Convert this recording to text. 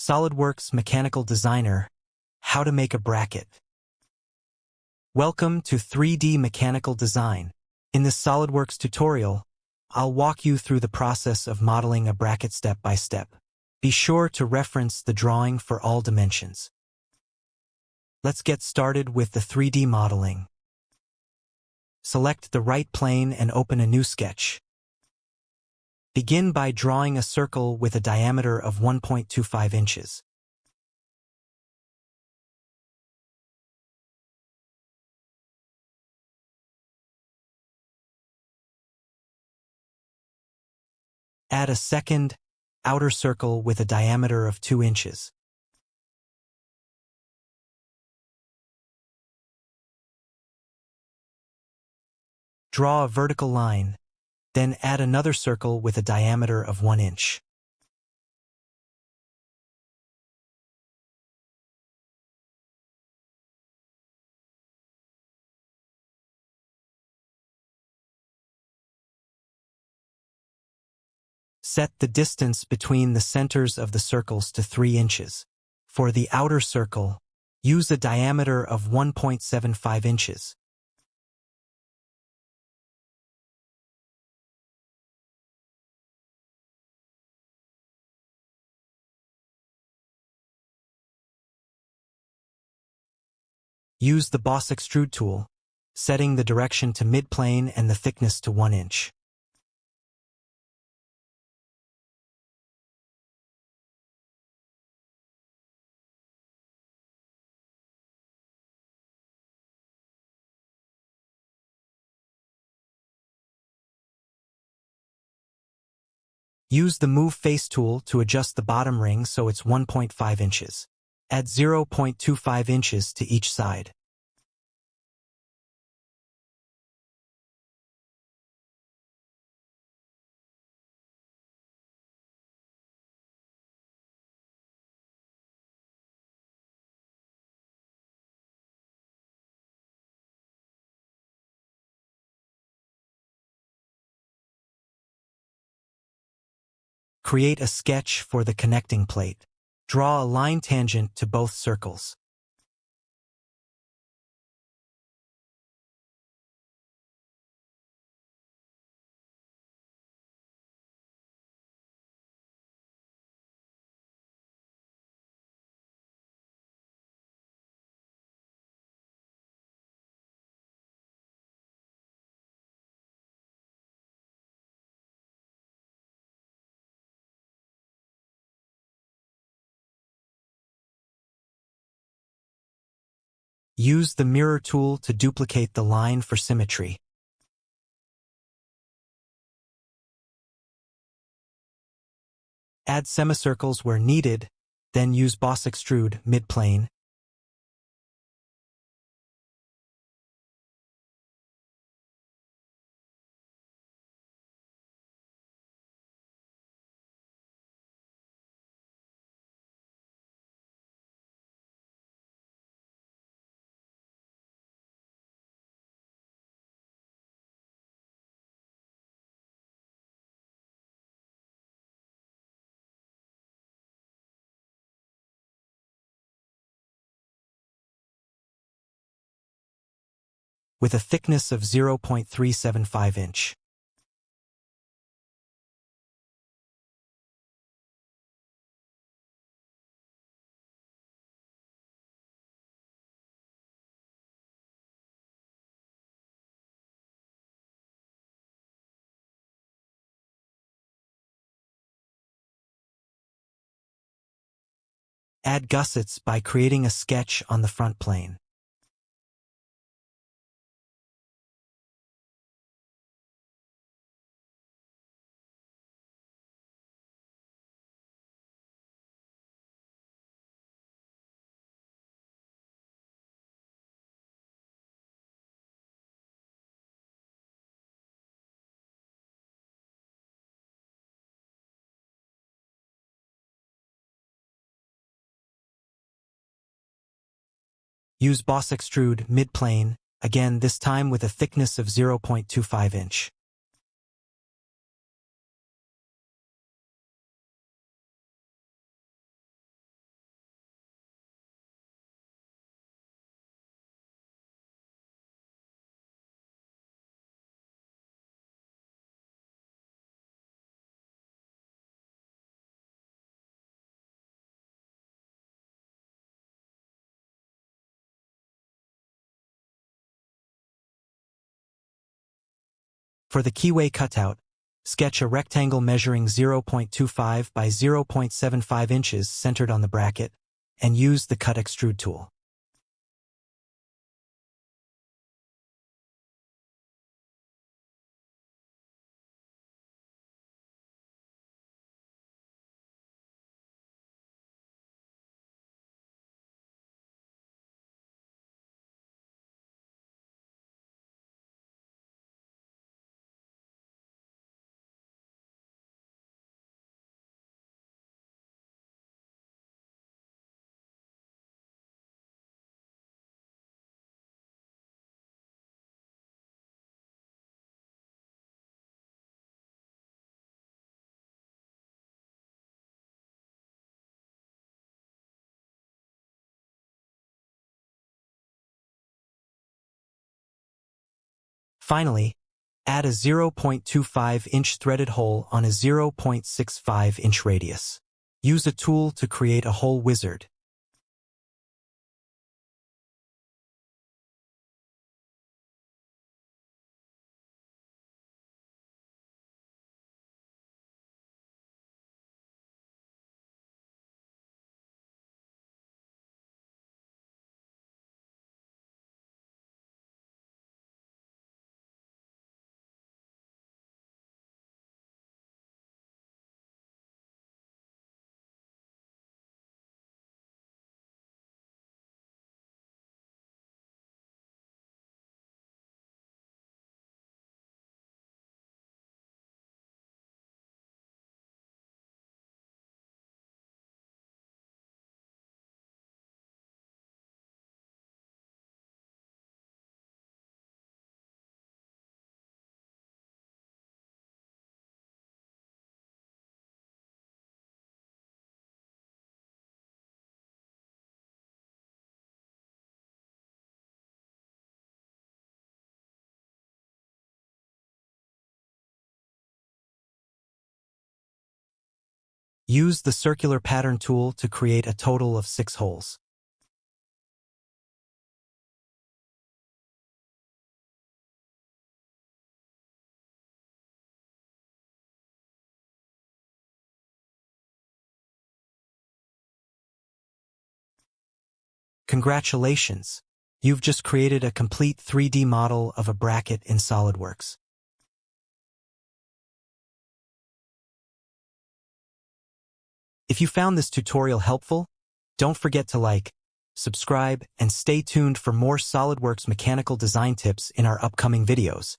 SolidWorks Mechanical Designer, How to Make a Bracket. Welcome to 3D Mechanical Design. In this SolidWorks tutorial, I'll walk you through the process of modeling a bracket step by step. Be sure to reference the drawing for all dimensions. Let's get started with the 3D modeling. Select the right plane and open a new sketch. Begin by drawing a circle with a diameter of 1.25 inches. Add a second, outer circle with a diameter of 2 inches. Draw a vertical line, then add another circle with a diameter of 1 inch. Set the distance between the centers of the circles to 3 inches. For the outer circle, use a diameter of 1.75 inches. Use the boss extrude tool, setting the direction to mid-plane and the thickness to 1 inch. Use the Move Face tool to adjust the bottom ring so it's 1.5 inches. Add 0.25 inches to each side. Create a sketch for the connecting plate. Draw a line tangent to both circles. Use the mirror tool to duplicate the line for symmetry. Add semicircles where needed, then use boss extrude mid-plane. With a thickness of 0.375 inch. Add gussets by creating a sketch on the front plane. Use boss extrude mid-plane, again this time with a thickness of 0.25 inch. For the keyway cutout, sketch a rectangle measuring 0.25 by 0.75 inches centered on the bracket, and use the Cut Extrude tool. Finally, add a 0.25-inch threaded hole on a 0.65-inch radius. Use a tool to create a hole wizard. Use the circular pattern tool to create a total of 6 holes. Congratulations! You've just created a complete 3D model of a bracket in SolidWorks. If you found this tutorial helpful, don't forget to like, subscribe, and stay tuned for more SolidWorks mechanical design tips in our upcoming videos.